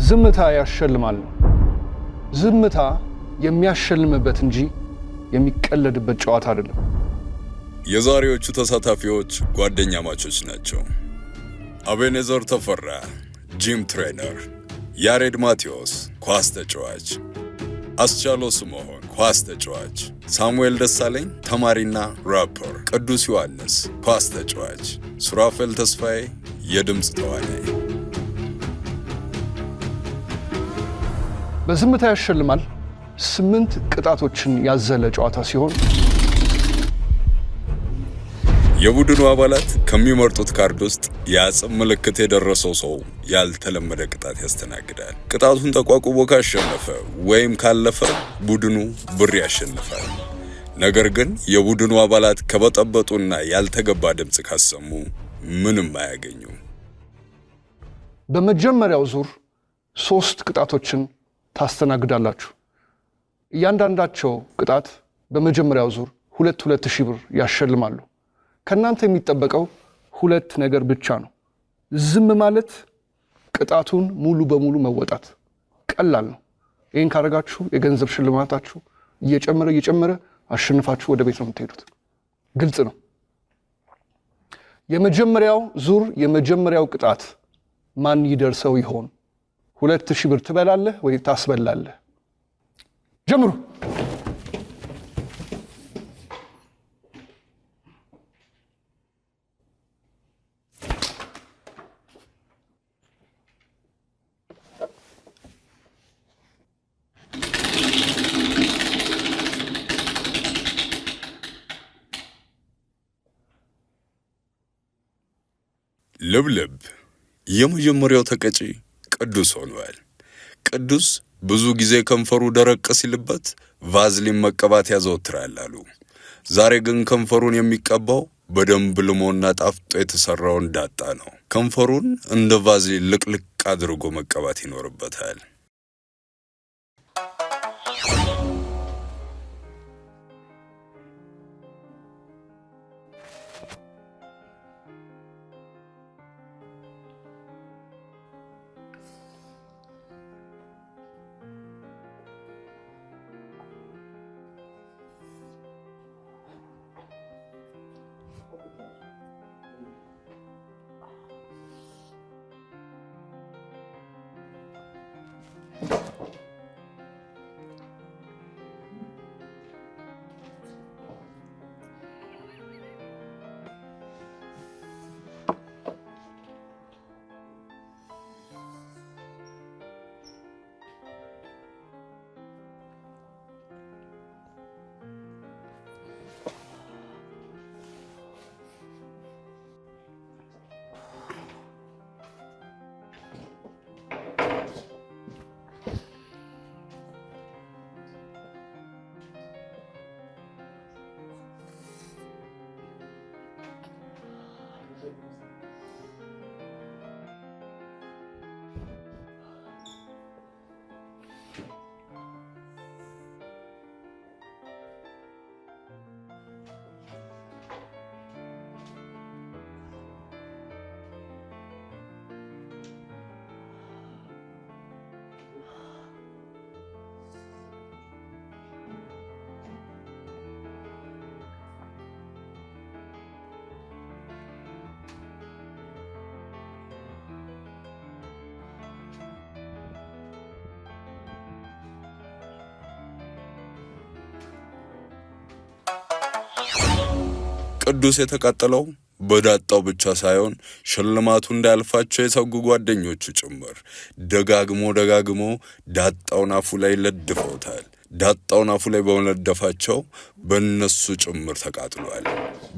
ዝምታ ያሸልማል። ዝምታ የሚያሸልምበት እንጂ የሚቀለድበት ጨዋታ አይደለም። የዛሬዎቹ ተሳታፊዎች ጓደኛ ማቾች ናቸው። አቤኔዘር ተፈራ ጂም ትሬነር፣ ያሬድ ማቴዎስ ኳስ ተጫዋች፣ አስቻለው ስምዖን ኳስ ተጫዋች፣ ሳሙኤል ደሳለኝ ተማሪና ራፐር፣ ቅዱስ ዮሐንስ ኳስ ተጫዋች፣ ሱራፌል ተስፋዬ የድምጽ ተዋናይ። በዝምታ ያሸልማል 8 ቅጣቶችን ያዘለ ጨዋታ ሲሆን የቡድኑ አባላት ከሚመርጡት ካርድ ውስጥ የአጽም ምልክት የደረሰው ሰው ያልተለመደ ቅጣት ያስተናግዳል። ቅጣቱን ተቋቁሞ ካሸነፈ ወይም ካለፈ ቡድኑ ብር ያሸንፋል። ነገር ግን የቡድኑ አባላት ከበጠበጡና ያልተገባ ድምጽ ካሰሙ ምንም አያገኙም። በመጀመሪያው ዙር 3 ቅጣቶችን ታስተናግዳላችሁ። እያንዳንዳቸው ቅጣት በመጀመሪያው ዙር 2,000 ብር ያሸልማሉ። ከናንተ የሚጠበቀው 2 ነገር ብቻ ነው። ዝም ማለት፣ ቅጣቱን ሙሉ በሙሉ መወጣት። ቀላል ነው። ይህን ካደረጋችሁ የገንዘብ ሽልማታችሁ እየጨመረ አሸንፋችሁ ወደ ቤት ነው የምትሄዱት። ግልጽ ነው። የመጀመሪያው ዙር የመጀመሪያው ቅጣት ማን ይደርሰው ይሆን? 2,000 ብር ትበላለህ ወይ ታስበላለህ? ጀምሩ። ልብልብ የመጀመሪያው ተቀጪ ቅዱስ ሆኗል። ቅዱስ ብዙ ጊዜ ከንፈሩ ደረቅ ሲልበት ቫዝሊን መቀባት ያዘወትራል አሉ። ዛሬ ግን ከንፈሩን የሚቀባው በደንብ ልሞና ጣፍጦ የተሰራውን ዳጣ ነው። ከንፈሩን እንደ ቫዝሊን ልቅልቅ አድርጎ መቀባት ይኖርበታል። ቅዱስ የተቃጠለው በዳጣው ብቻ ሳይሆን ሽልማቱ እንዳያልፋቸው የሰጉ ጓደኞቹ ጭምር ደጋግሞ ዳጣውን አፉ ላይ ለድፈውታል። ዳጣውን አፉ ላይ በመለደፋቸው በእነሱ ጭምር ተቃጥሏል።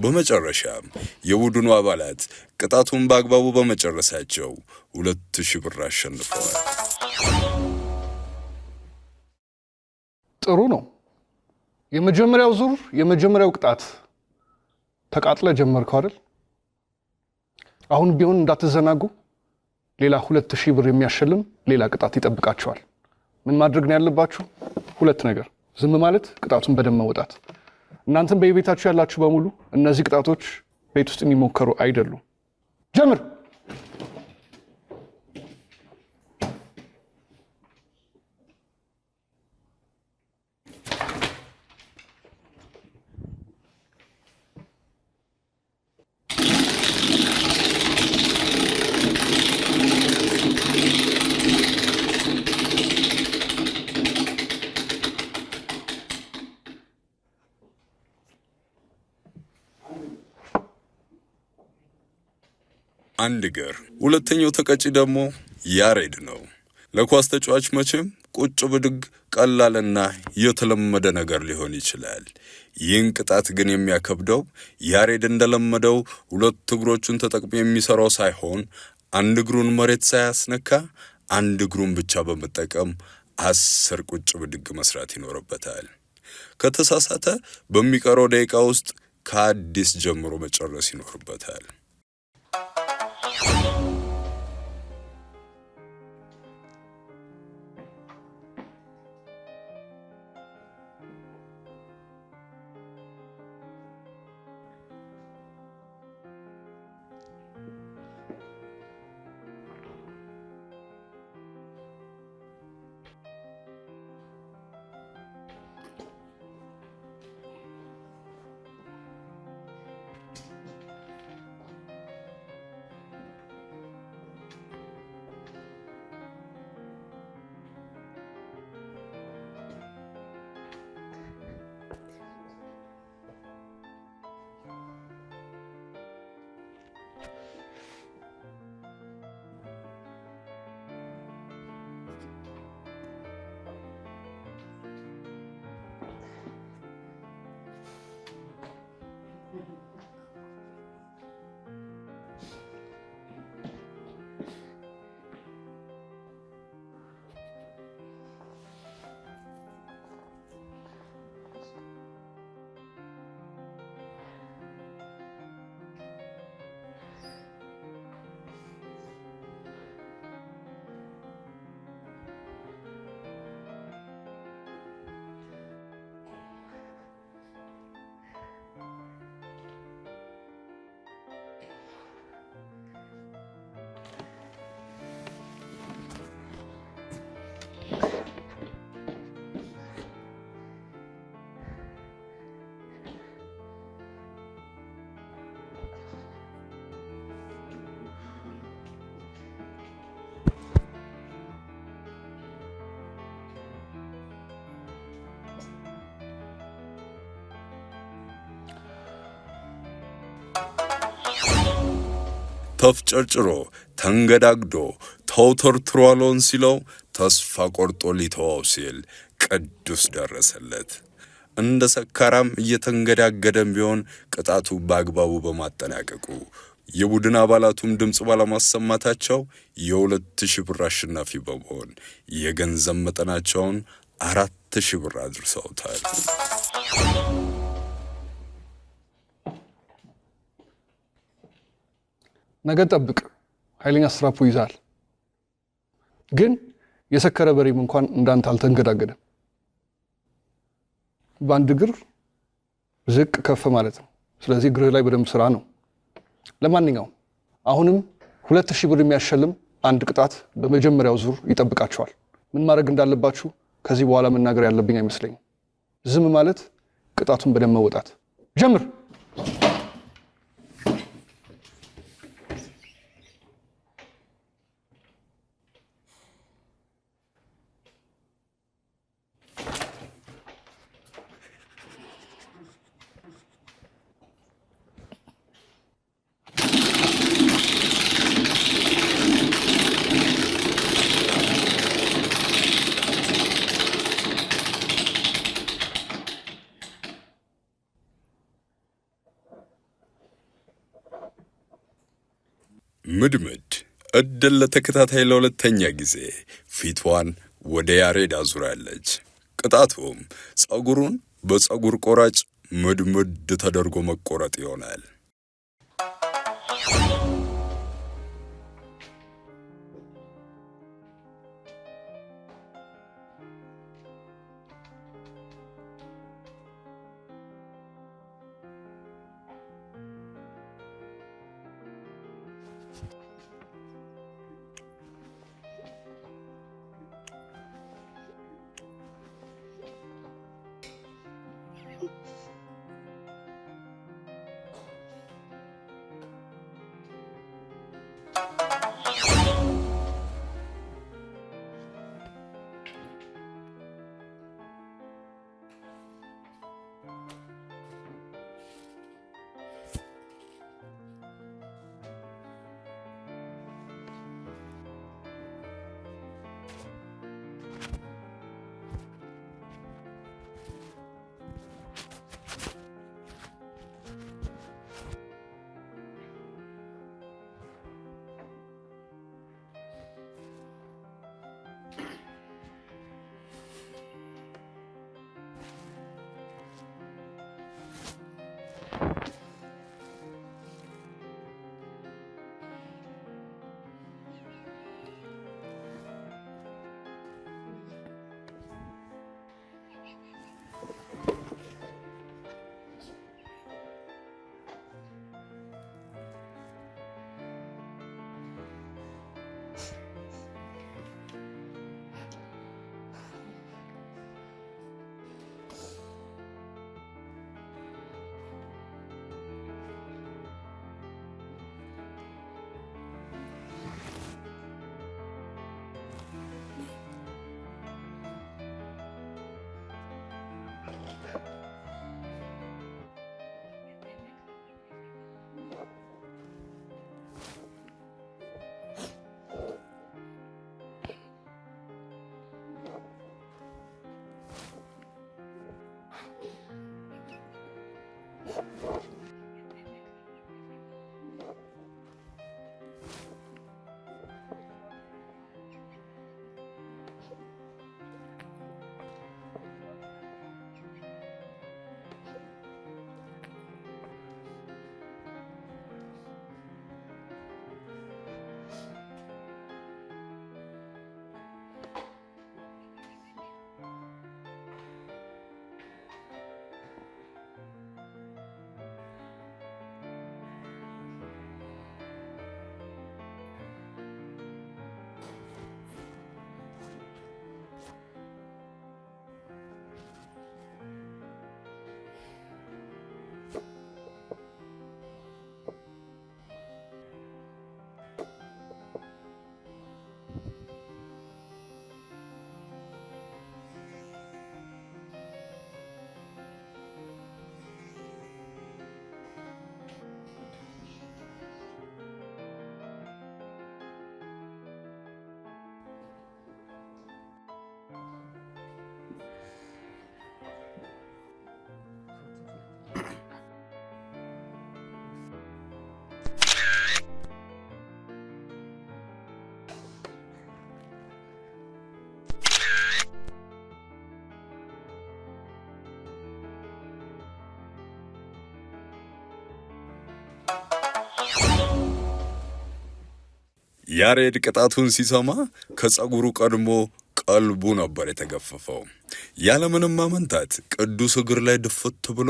በመጨረሻም የቡድኑ አባላት ቅጣቱን በአግባቡ በመጨረሳቸው 2,000 ብር አሸንፈዋል። ጥሩ ነው። የመጀመሪያው ዙር የመጀመሪያው ቅጣት ተቃጥለ ጀመርከው አይደል? አሁን ቢሆን እንዳትዘናጉ። ሌላ 2,000 ብር የሚያሸልም ሌላ ቅጣት ይጠብቃቸዋል። ምን ማድረግ ነው ያለባችሁ? 2 ነገር። ዝም ማለት፣ ቅጣቱን በደንብ መውጣት። እናንተም በቤታችሁ ያላችሁ በሙሉ እነዚህ ቅጣቶች ቤት ውስጥ የሚሞከሩ አይደሉም። ጀምር። አንድ እግር። ሁለተኛው ተቀጪ ደግሞ ያሬድ ነው። ለኳስ ተጫዋች መቼም ቁጭ ብድግ ቀላልና የተለመደ ነገር ሊሆን ይችላል። ይህን ቅጣት ግን የሚያከብደው ያሬድ እንደለመደው ሁለት እግሮቹን ተጠቅሞ የሚሰራው ሳይሆን አንድ እግሩን መሬት ሳያስነካ አንድ እግሩን ብቻ በመጠቀም 10 ቁጭ ብድግ መስራት ይኖርበታል። ከተሳሳተ በሚቀረው ደቂቃ ውስጥ ከአዲስ ጀምሮ መጨረስ ይኖርበታል። ተፍጨርጭሮ ተንገዳግዶ ተውተርትሯሎን ሲለው ተስፋ ቆርጦ ሊተዋው ሲል ቅዱስ ደረሰለት። እንደ ሰካራም እየተንገዳገደም ቢሆን ቅጣቱ በአግባቡ በማጠናቀቁ የቡድን አባላቱም ድምጽ ባለማሰማታቸው የ2000 ብር አሸናፊ በመሆን የገንዘብ መጠናቸውን 4000 ብር አድርሰውታል። ነገ ጠብቅ፣ ኃይለኛ ስትራፖ ይዛል። ግን የሰከረ በሬም እንኳን እንዳንተ አልተንገዳገደም። በአንድ እግር ዝቅ ከፍ ማለት ነው። ስለዚህ እግርህ ላይ በደንብ ስራ ነው። ለማንኛውም አሁንም 2000 ብር የሚያሸልም አንድ ቅጣት በመጀመሪያው ዙር ይጠብቃቸዋል። ምን ማድረግ እንዳለባችሁ ከዚህ በኋላ መናገር ያለብኝ አይመስለኝም። ዝም ማለት፣ ቅጣቱን በደንብ መወጣት። ጀምር። ምድምድ እድል ለተከታታይ ለሁለተኛ ጊዜ ፊቷን ወደ ያሬድ አዙራለች። ቅጣቱም ጸጉሩን በጸጉር ቆራጭ ምድምድ ተደርጎ መቆረጥ ይሆናል። ያሬድ ቅጣቱን ሲሰማ ከጸጉሩ ቀድሞ ቀልቡ ነበር የተገፈፈው። ያለምንም ማመንታት ቅዱስ እግር ላይ ድፍት ብሎ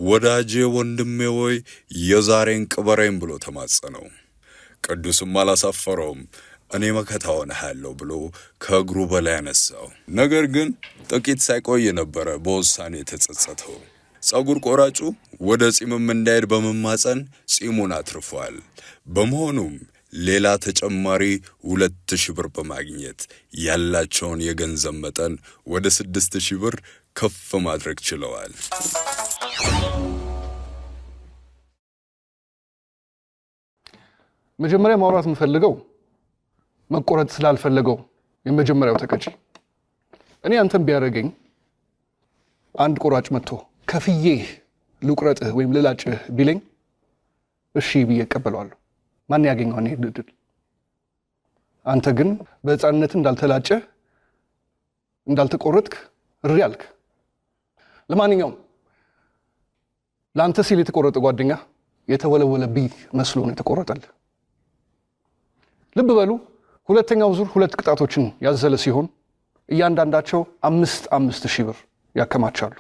ወዳጄ ወንድሜ ወይ የዛሬን ቅበረኝ ብሎ ተማጸነው። ቅዱስም አላሳፈረውም። እኔ መከታ ሆነሃለሁ ብሎ ከእግሩ በላይ አነሳው። ነገር ግን ጥቂት ሳይቆይ ነበረ በውሳኔ የተጸጸተው። ጸጉር ቆራጩ ወደ ጺምም እንዳይሄድ በመማጸን ጺሙን አትርፏል። በመሆኑም ሌላ ተጨማሪ 2000 ብር በማግኘት ያላቸውን የገንዘብ መጠን ወደ 6000 ብር ከፍ ማድረግ ችለዋል። መጀመሪያ ማውራት የምፈልገው መቆረጥ ስላልፈለገው የመጀመሪያው ተቀጪ እኔ አንተም ቢያረገኝ አንድ ቆራጭ መጥቶ ከፍዬ ልቁረጥህ ወይም ልላጭህ ቢለኝ እሺ ብዬ እቀበለዋለሁ። ማን ያገኘው እኔ ድድል? አንተ ግን በሕፃንነት እንዳልተላጨ እንዳልተቆረጥክ እሪ አልክ። ለማንኛውም ለአንተ ሲል የተቆረጠ ጓደኛ የተወለወለብኝ መስሎ ነው የተቆረጠልህ። ልብ በሉ፣ ሁለተኛው ዙር 2 ቅጣቶችን ያዘለ ሲሆን እያንዳንዳቸው 5,000 ብር ያከማቻሉ።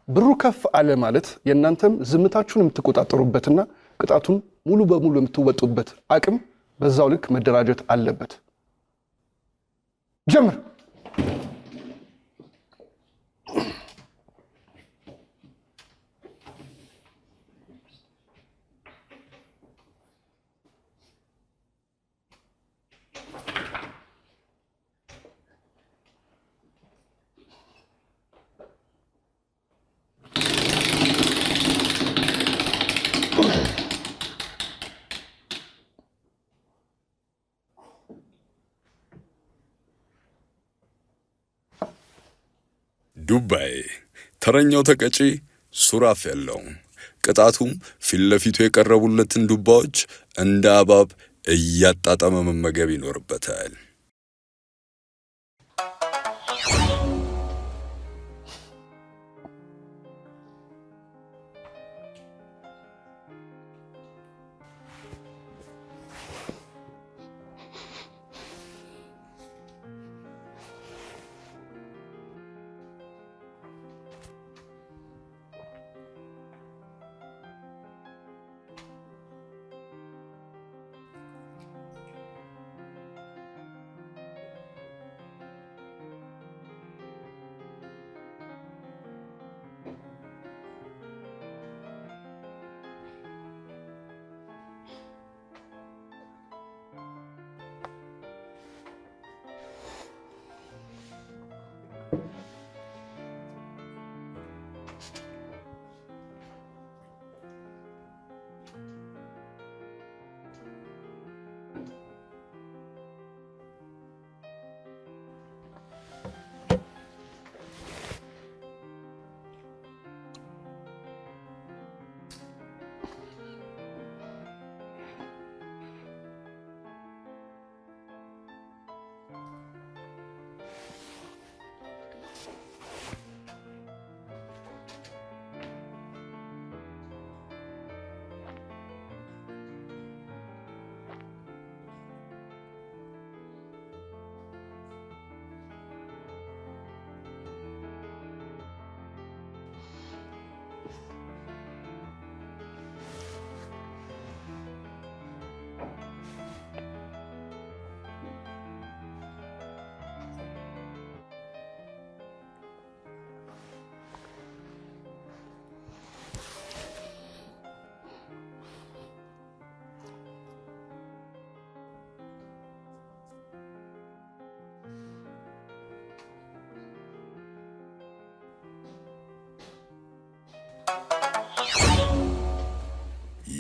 ብሩ ከፍ አለ ማለት የእናንተም ዝምታችሁን የምትቆጣጠሩበትና ቅጣቱን ሙሉ በሙሉ የምትወጡበት አቅም በዛው ልክ መደራጀት አለበት። ጀምር። ዱባይ ተረኛው ተቀጪ ሱራፌል ነው። ቅጣቱም ፊት ለፊቱ የቀረቡለትን ዱባዎች እንደ አባብ እያጣጣመ መመገብ ይኖርበታል።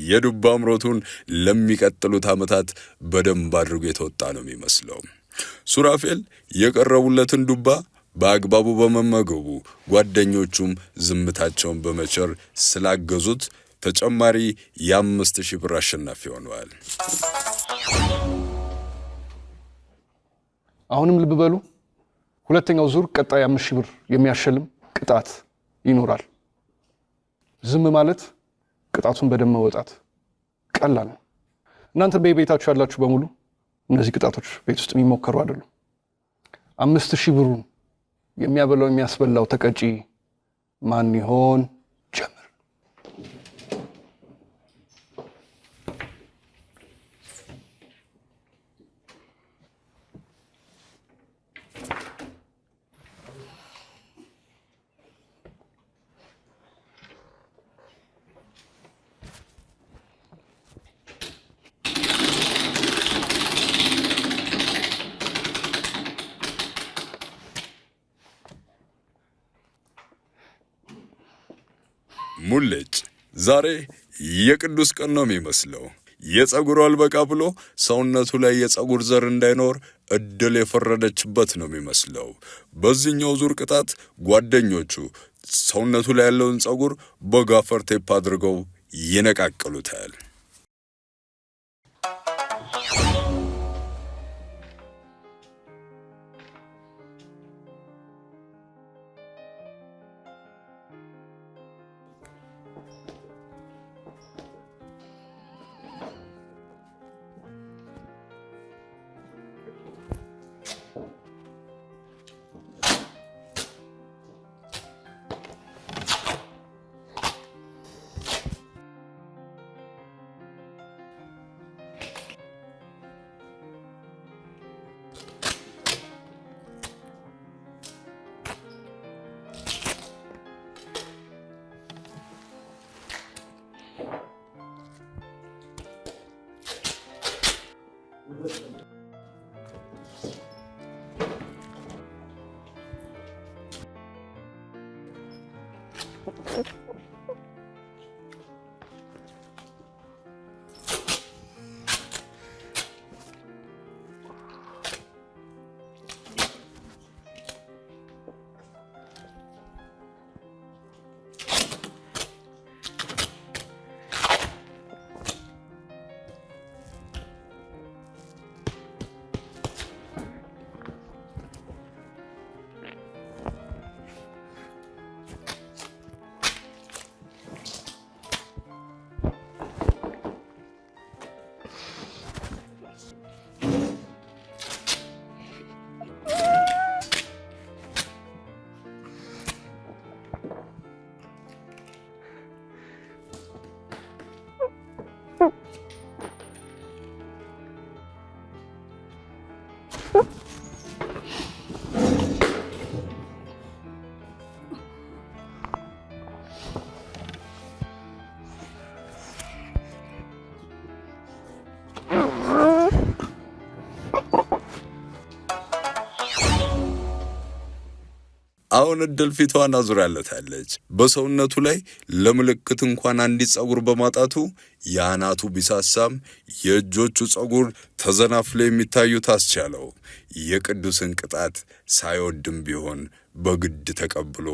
የዱባ አምሮቱን ለሚቀጥሉት ዓመታት በደንብ አድርጎ የተወጣ ነው የሚመስለው። ሱራፌል የቀረቡለትን ዱባ በአግባቡ በመመገቡ ጓደኞቹም ዝምታቸውን በመቸር ስላገዙት ተጨማሪ የ5000 ብር አሸናፊ ሆነዋል። አሁንም ልብ በሉ፣ ሁለተኛው ዙር ቀጣይ 5000 ብር የሚያሸልም ቅጣት ይኖራል። ዝም ማለት ቅጣቱን በደም መወጣት ቀላል ነው። እናንተ በቤታችሁ ያላችሁ በሙሉ እነዚህ ቅጣቶች ቤት ውስጥ የሚሞከሩ አይደሉም። 5000 ብሩን የሚያበላው የሚያስበላው ተቀጪ ማን ይሆን? ጀምር። ሙልጭ ዛሬ የቅዱስ ቀን ነው የሚመስለው። የፀጉሩ አልበቃ ብሎ ሰውነቱ ላይ የፀጉር ዘር እንዳይኖር እድል የፈረደችበት ነው የሚመስለው። በዚህኛው ዙር ቅጣት ጓደኞቹ ሰውነቱ ላይ ያለውን ፀጉር በጋፈር ቴፕ አድርገው ይነቃቅሉታል። አሁን እድል ፊቷን አዙራለታለች። በሰውነቱ ላይ ለምልክት እንኳን አንዲት ፀጉር በማጣቱ የአናቱ ቢሳሳም የእጆቹ ፀጉር ተዘናፍሎ የሚታዩት አስቻለው። የቅዱስን ቅጣት ሳይወድም ቢሆን በግድ ተቀብሎ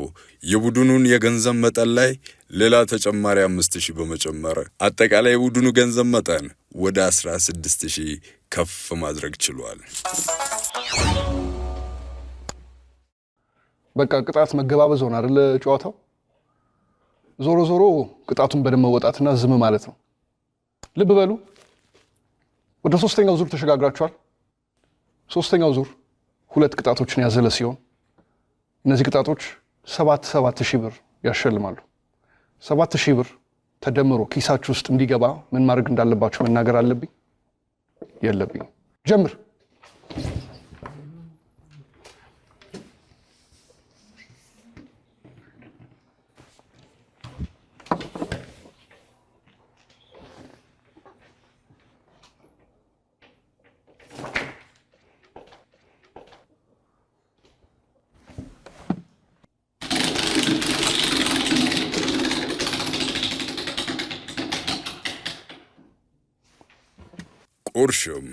የቡድኑን የገንዘብ መጠን ላይ ሌላ ተጨማሪ 5000 በመጨመር አጠቃላይ የቡድኑ ገንዘብ መጠን ወደ 16000 ከፍ ማድረግ ችሏል። በቃ ቅጣት መገባበዝ ሆነ አይደል ጨዋታው። ዞሮ ዞሮ ቅጣቱን በደም መወጣትና ዝም ማለት ነው። ልብ በሉ፣ ወደ ሶስተኛው ዙር ተሸጋግራችኋል። ሶስተኛው ዙር 2 ቅጣቶችን ያዘለ ሲሆን እነዚህ ቅጣቶች 7000 ብር ያሸልማሉ። 7000 ብር ተደምሮ ኪሳችሁ ውስጥ እንዲገባ ምን ማድረግ እንዳለባችሁ መናገር አለብኝ የለብኝ? ጀምር። ቁርሽም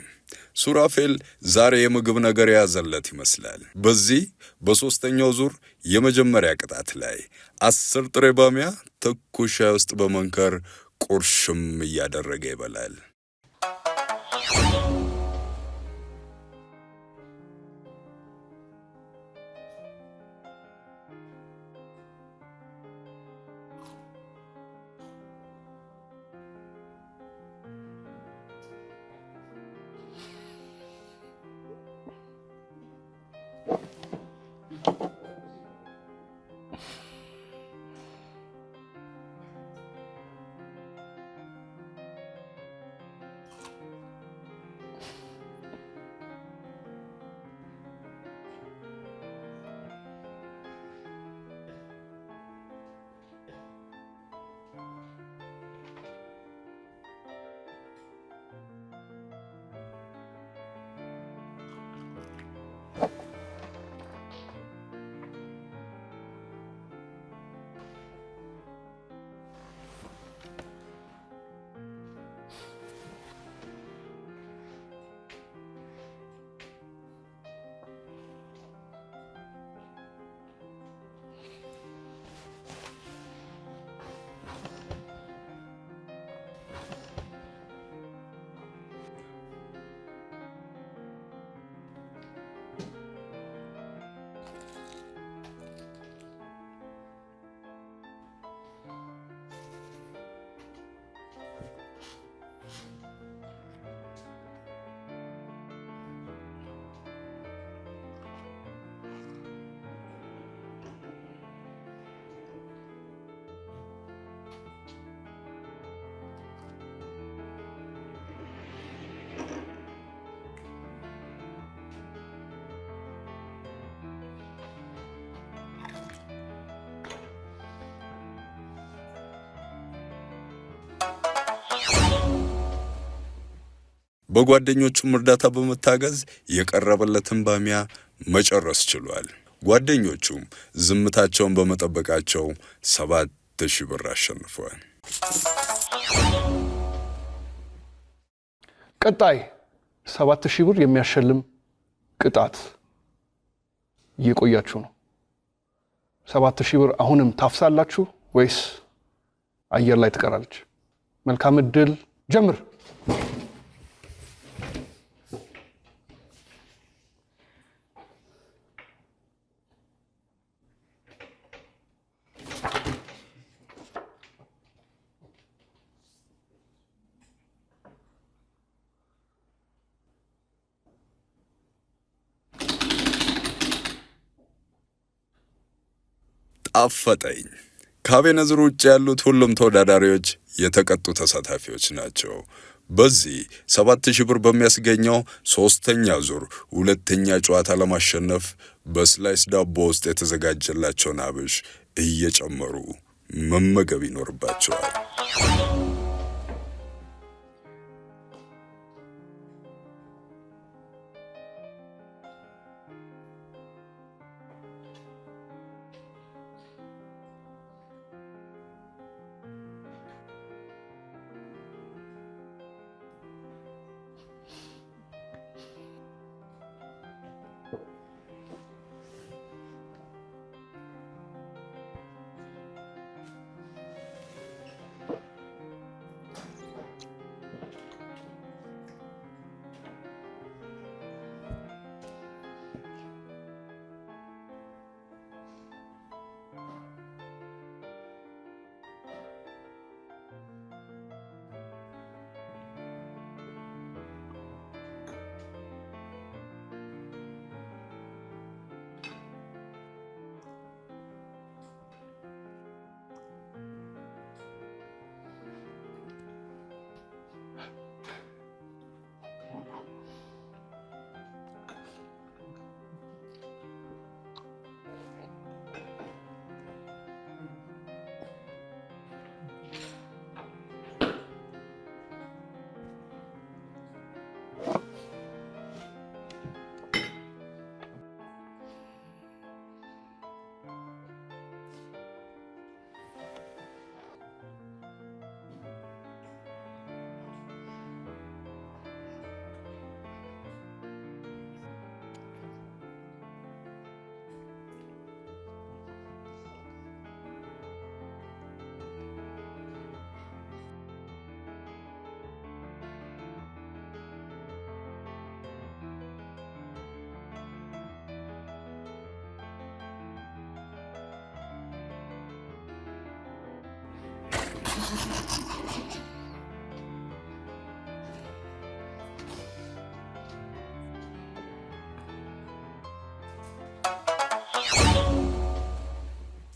ሱራፌል ዛሬ የምግብ ነገር የያዘለት ይመስላል። በዚህ በሦስተኛው ዙር የመጀመሪያ ቅጣት ላይ 10 ጥሬ ባሚያ ትኩስ ሻይ ውስጥ በመንከር ቁርሽም እያደረገ ይበላል። በጓደኞቹም እርዳታ በመታገዝ የቀረበለትን ባሚያ መጨረስ ችሏል። ጓደኞቹም ዝምታቸውን በመጠበቃቸው 7000 ብር አሸንፈዋል። ቀጣይ 7000 ብር የሚያሸልም ቅጣት እየቆያችሁ ነው። 7000 ብር አሁንም ታፍሳላችሁ ወይስ አየር ላይ ትቀራለች? መልካም እድል፣ ጀምር። አፈጠኝ። ከአቤነዝር ውጭ ያሉት ሁሉም ተወዳዳሪዎች የተቀጡ ተሳታፊዎች ናቸው። በዚህ 7000 ብር በሚያስገኘው ሶስተኛ ዙር ሁለተኛ ጨዋታ ለማሸነፍ በስላይስ ዳቦ ውስጥ የተዘጋጀላቸውን አብሽ እየጨመሩ መመገብ ይኖርባቸዋል።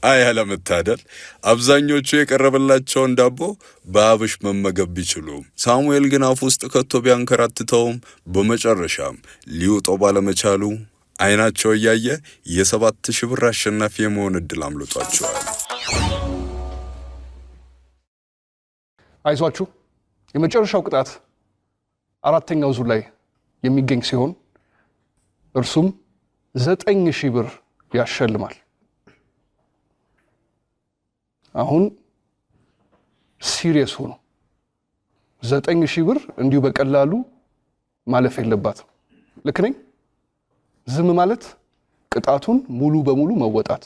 አይ አለመታደል፣ አብዛኞቹ የቀረበላቸውን ዳቦ በአብሽ መመገብ ቢችሉም ሳሙኤል ግን አፍ ውስጥ ከቶ ቢያንከራትተውም በመጨረሻም ሊውጠው ባለመቻሉ አይናቸው እያየ የ7,000 ብር አሸናፊ የመሆን እድል አምልጧቸዋል። አይዟችሁ፣ የመጨረሻው ቅጣት አራተኛው ዙር ላይ የሚገኝ ሲሆን እርሱም 9,000 ብር ያሸልማል። አሁን ሲሪየስ ሆኖ 9,000 ብር እንዲሁ በቀላሉ ማለፍ የለባትም። ልክ ነኝ? ዝም ማለት ቅጣቱን ሙሉ በሙሉ መወጣት።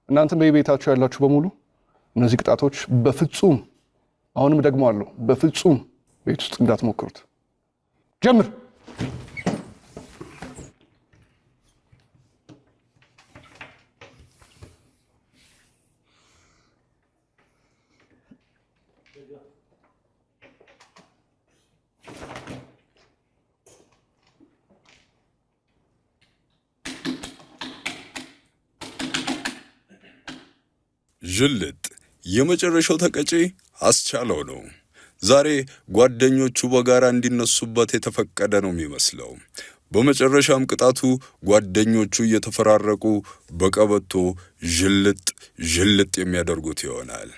እናንተም በቤታችሁ ያላችሁ በሙሉ እነዚህ ቅጣቶች በፍጹም አሁንም ደግመዋለሁ፣ በፍጹም ቤት ውስጥ እንዳትሞክሩት። ጀምር። ዥልጥ የመጨረሻው ተቀጪ አስቻለው ነው። ዛሬ ጓደኞቹ በጋራ እንዲነሱበት የተፈቀደ ነው የሚመስለው። በመጨረሻም ቅጣቱ ጓደኞቹ እየተፈራረቁ በቀበቶ ዥልጥ የሚያደርጉት ይሆናል።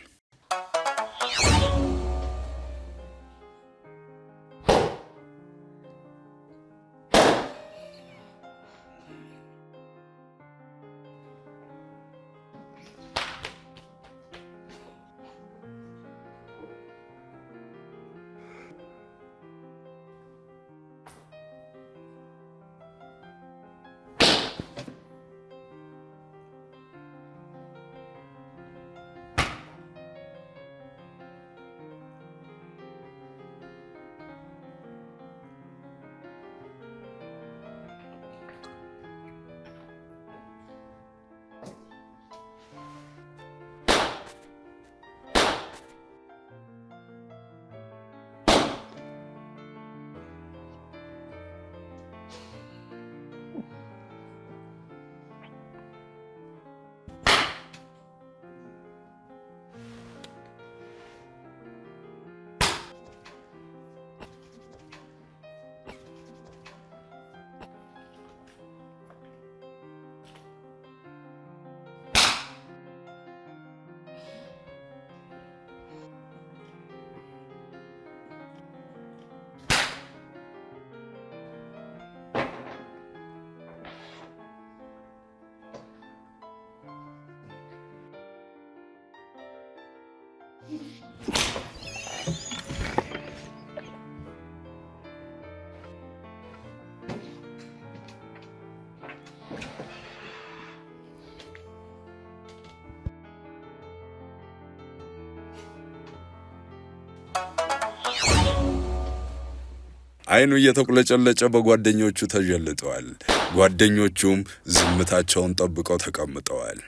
አይኑ እየተቁለጨለጨ በጓደኞቹ ተጀልጠዋል። ጓደኞቹም ዝምታቸውን ጠብቀው ተቀምጠዋል።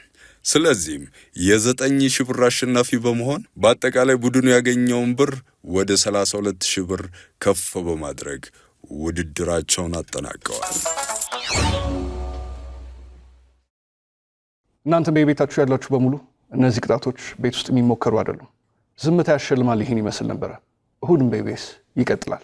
ስለዚህም የ9,000 ብር አሸናፊ በመሆን በአጠቃላይ ቡድኑ ያገኘውን ብር ወደ 32,000 ብር ከፍ በማድረግ ውድድራቸውን አጠናቀዋል። እናንተም በቤታችሁ ያላችሁ በሙሉ እነዚህ ቅጣቶች ቤት ውስጥ የሚሞከሩ አይደሉም። ዝምታ ያሸልማል ይህን ይመስል ነበረ። እሁድም በኢቢኤስ ይቀጥላል።